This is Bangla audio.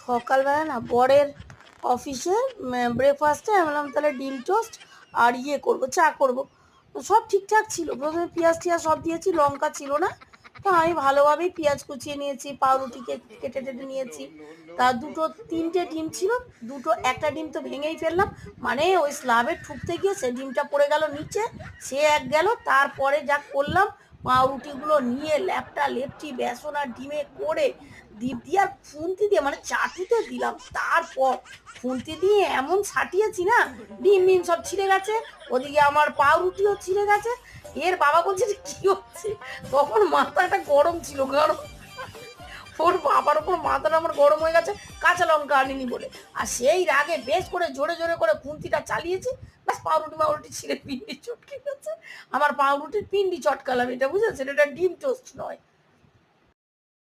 সকালবেলা না বরের অফিসে ব্রেকফাস্টে আমি বললাম তাহলে ডিম টোস্ট আর করবো, চা করবো। তো সব ঠিকঠাক ছিল, প্রথমে পেঁয়াজ টিয়াজ সব দিয়েছি, লঙ্কা ছিল না। তো আমি ভালোভাবেই পেঁয়াজ কুচিয়ে নিয়েছি, পাউরুটিকে কেটে টেটে নিয়েছি। তা তিনটে ডিম ছিল, একটা ডিম তো ভেঙেই ফেললাম, মানে ওই স্ল্যাবে ঠুকতে গিয়ে সে ডিমটা পড়ে গেল নিচে, সে এক গেল। তারপরে যা করলাম, পাউরুটিগুলো নিয়ে ল্যাপটা লেপটি বেসন আর ডিমে করে দীপ দিয়ে আর খুন্তি দিয়ে মানে চাটুতে দিলাম। তারপর খুন্তি দিয়ে এমন ছাটিয়েছি না, ডিম মিম সব ছিঁড়ে গেছে, ওদিকে আমার পাউরুটিও ছিঁড়ে গেছে। এর বাবা বলছে যে কি হচ্ছে, তখন মাথাটা গরম ছিল, কারণ ওর বাবার ওপর মাথাটা আমার গরম হয়ে গেছে কাঁচা লঙ্কা আনিনি বলে। আর সেই রাগে বেশ করে জোরে জোরে করে খুন্তিটা চালিয়েছি, ব্যাস পাউরুটি ছিঁড়ে পিন্ডি চটকে গেছে। আমার পাউরুটির পিন্ডি চটকালাম, এটা বুঝেছেন, এটা ডিম টোস্ট নয়।